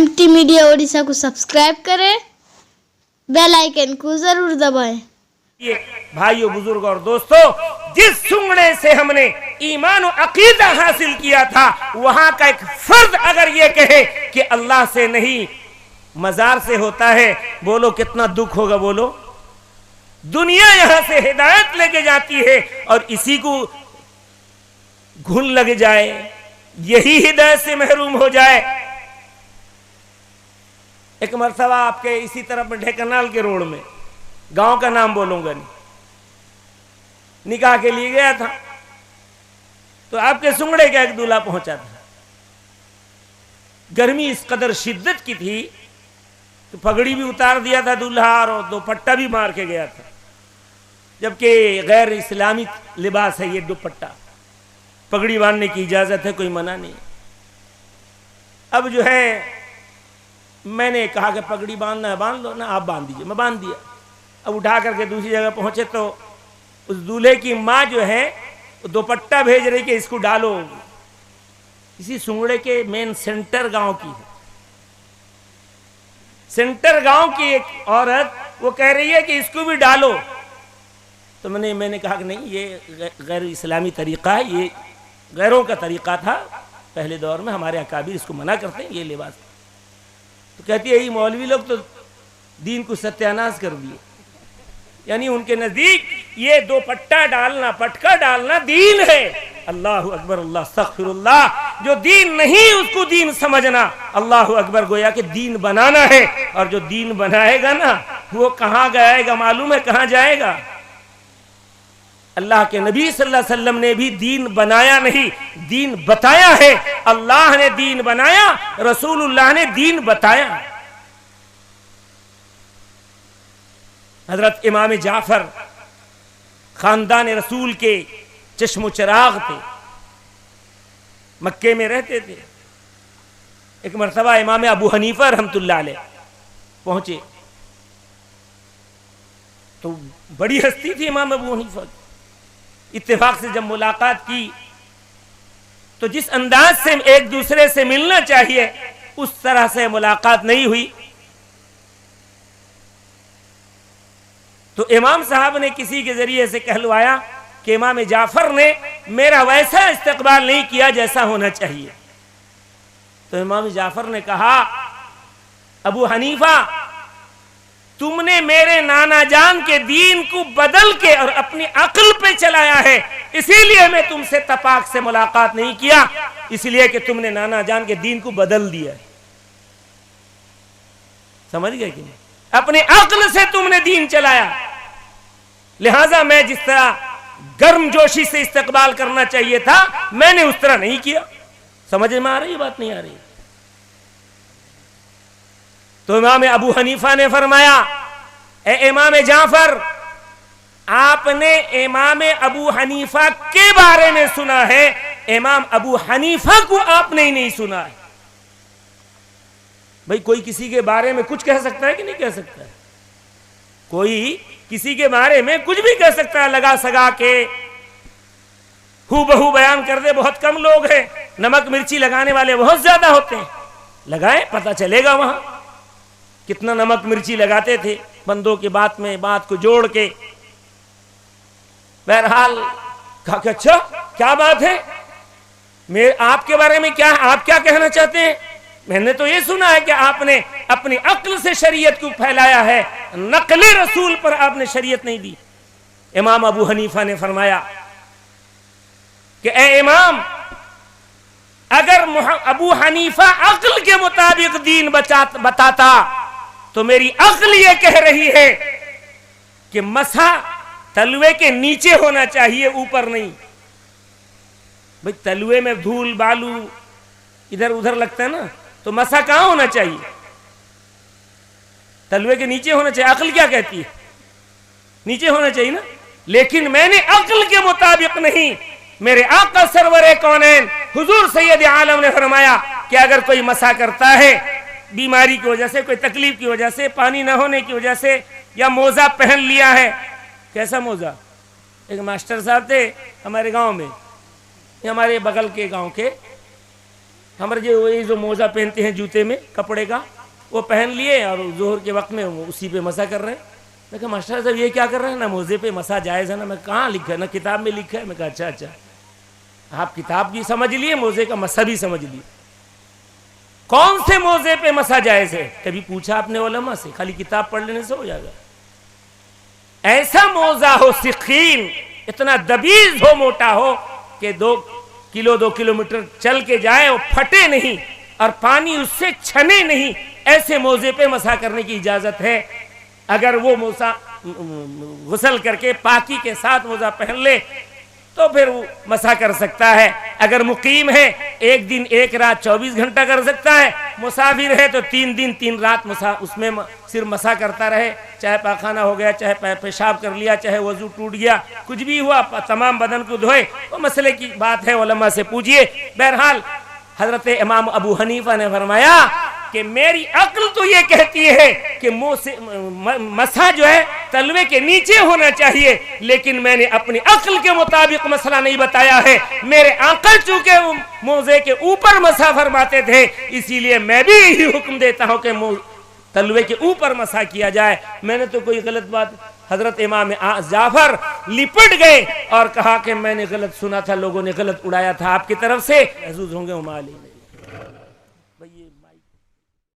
MT media Odisha को subscribe करें, bell icon को जरूर दबाएं। ये भाइयों, बुजुर्ग और दोस्तों, जिस सुंगड़े से हमने ईमान और अकीदा हासिल किया था, वहां का एक फर्द अगर ये कहे कि अल्लाह से नहीं मजार से होता है, बोलो कितना दुख होगा। बोलो, दुनिया यहां से हिदायत लेके जाती है और इसी को घुन लग जाए, यही हिदायत से महरूम हो जाए। एक मरतबा आपके इसी तरफ ढेकनाल के रोड में, गांव का नाम बोलूंगा नहीं, निकाह के लिए गया था, तो आपके सुंगड़े का एक दूल्हा पहुंचा था। गर्मी इस कदर शिद्दत की थी तो पगड़ी भी उतार दिया था दूल्हा और दुपट्टा भी मार के गया था, जबकि गैर इस्लामी लिबास है ये दुपट्टा। पगड़ी बांधने की इजाजत है, कोई मना नहीं। अब जो है मैंने कहा कि पगड़ी बांधना है बांध लो ना, आप बांध दीजिए। मैं बांध दिया। अब उठा करके दूसरी जगह पहुंचे तो उस दूल्हे की माँ जो है दुपट्टा भेज रही कि इसको डालो। किसी सुंगड़े के मेन सेंटर गांव की है, सेंटर गांव की एक औरत, वो कह रही है कि इसको भी डालो। तो मैंने कहा कि नहीं, ये गैर इस्लामी तरीका है, ये गैरों का तरीका था पहले दौर में, हमारे अकाबिर इसको मना करते हैं, ये लिबास। तो कहती है ये मौलवी लोग तो दीन को सत्यानाश कर दिए, यानी उनके नजदीक ये दुपट्टा डालना, पटका डालना दीन है। अल्लाह अकबर, अल्लाह अस्तगफिरुल्लाह। जो दीन नहीं उसको दीन समझना, अल्लाह अकबर, गोया कि दीन बनाना है। और जो दीन बनाएगा ना, वो कहां जाएगा मालूम है? कहां जाएगा? अल्लाह के नबी सल्लल्लाहु अलैहि वसल्लम ने भी दीन बनाया नहीं, दीन बताया है। अल्लाह ने दीन बनाया, रसूलुल्लाह ने दीन बताया। हजरत इमाम जाफर खानदान रसूल के चश्मो चिराग थे, मक्के में रहते थे। एक मरतबा इमाम अबू हनीफा रहमतुल्लाह अलैह पहुंचे, तो बड़ी हस्ती थी इमाम अबू हनीफा। इत्तेफाक से जब मुलाकात की तो जिस अंदाज से एक दूसरे से मिलना चाहिए उस तरह से मुलाकात नहीं हुई। तो इमाम साहब ने किसी के जरिए से कहलवाया कि इमाम जाफर ने मेरा वैसा इस्तकबाल नहीं किया जैसा होना चाहिए। तो इमाम जाफर ने कहा, अबू हनीफा, तुमने मेरे नाना जान के दीन को बदल के और अपनी अक्ल पे चलाया है, इसीलिए मैं तुमसे तपाक से मुलाकात नहीं किया, इसलिए कि तुमने नाना जान के दीन को बदल दिया। समझ गए कि नहीं? अपने अक्ल से तुमने दीन चलाया, लिहाजा मैं जिस तरह गर्मजोशी से इस्तकबाल करना चाहिए था मैंने उस तरह नहीं किया। समझ में आ रही बात? नहीं आ रही? तो इमाम अबू हनीफा ने फरमाया, ए इमाम जाफर, आपने इमाम अबू हनीफा के बारे में सुना है, इमाम अबू हनीफा को आपने ही नहीं सुना है। भाई कोई किसी के बारे में कुछ कह सकता है कि नहीं कह सकता है? कोई किसी के बारे में कुछ भी कह सकता है, लगा सगा के हू बहू बयान कर दे। बहुत कम लोग हैं, नमक मिर्ची लगाने वाले बहुत ज्यादा होते हैं। लगाए, पता चलेगा वहां कितना नमक मिर्ची लगाते थे बंदों की बात में, बात को जोड़ के। बहरहाल कहा कि अच्छा क्या बात है, मेरे आपके बारे में क्या, आप क्या कहना चाहते हैं? मैंने तो ये सुना है कि आपने अपनी अक्ल से शरीयत को फैलाया है, नकले रसूल पर आपने शरीयत नहीं दी। इमाम अबू हनीफा ने फरमाया कि ए इमाम, अगर अबू हनीफा अक्ल के मुताबिक दीन बताता तो मेरी अक्ल ये कह रही है कि मसा तलवे के नीचे होना चाहिए, ऊपर नहीं। भाई तलवे में धूल बालू इधर उधर लगता है ना, तो मसा कहां होना चाहिए? तलवे के नीचे होना चाहिए। अक्ल क्या कहती है? नीचे होना चाहिए ना। लेकिन मैंने अक्ल के मुताबिक नहीं, मेरे आका सरवरे कौनैन हुजूर सैयद आलम ने फरमाया कि अगर कोई मसा करता है बीमारी की वजह से, कोई तकलीफ की वजह से, पानी ना होने की वजह से, या मोजा पहन लिया है। कैसा मोजा? एक मास्टर साहब थे हमारे गांव में, हमारे बगल के गांव के, ہمارے جو موزہ پہنتے ہیں جوتے میں کپڑے کا وہ پہن لیے اور ظہر کے وقت میں اسی پہ مسح کر رہے ہیں. میں کہا ماشاء اللہ صاحب یہ کیا کر رہے ہیں؟ نا موزے پہ مسح جائز ہے نا. میں کہاں لکھا ہے؟ نا کتاب میں لکھا ہے. میں کہا اچھا اچھا آپ کتاب بھی سمجھ لیے موزے کا مسح بھی سمجھ لیے. کون سے موزے پہ مسح جائز ہے؟ کبھی پوچھا آپ نے علماء سے؟ خالی کتاب پڑھ لینے سے ہو جائے گا؟ ایسا موزہ ہو سخین، اتنا دبیز ہو، موٹا ہو کہ 2 کلومیٹر چل کے جائے اور پھٹے نہیں اور پانی اس سے چھنے نہیں. ایسے موزے پہ مسح کرنے کی اجازت ہے. اگر وہ غسل کر کے پاکی کے ساتھ موزہ پہن لے تو پھر وہ مسح کر سکتا ہے. اگر مقیم ہے 1 دن 1 رات 24 گھنٹہ کر سکتا ہے. مسافر ہے تو 3 دن 3 رات اس میں صرف مسح کرتا رہے. چاہے پاخانہ ہو گیا، چاہے پیشاب کر لیا، چاہے وضو ٹوٹ گیا، کچھ بھی ہوا تمام بدن کو دھوئے. وہ مسئلے کی بات ہے، علماء سے پوچھئے. بہرحال حضرت امام ابو حنیفہ نے فرمایا کہ میری عقل تو یہ کہتی ہے کہ مسح جو ہے تلوے کے نیچے ہونا چاہیے، لیکن میں نے اپنی عقل کے مطابق مسئلہ نہیں بتایا ہے. میرے آقا چونکہ موزے کے اوپر مسح فرماتے تھے، اسی لیے میں بھی یہی حکم دیتا ہوں کہ تلوے کے اوپر مسح کیا جائے. میں نے تو کوئی غلط بات؟ حضرت امام جعفر لپٹ گئے اور کہا کہ میں نے غلط سنا تھا، لوگوں نے غلط اڑایا تھا آپ کی طرف سے. محظوظ ہوں گے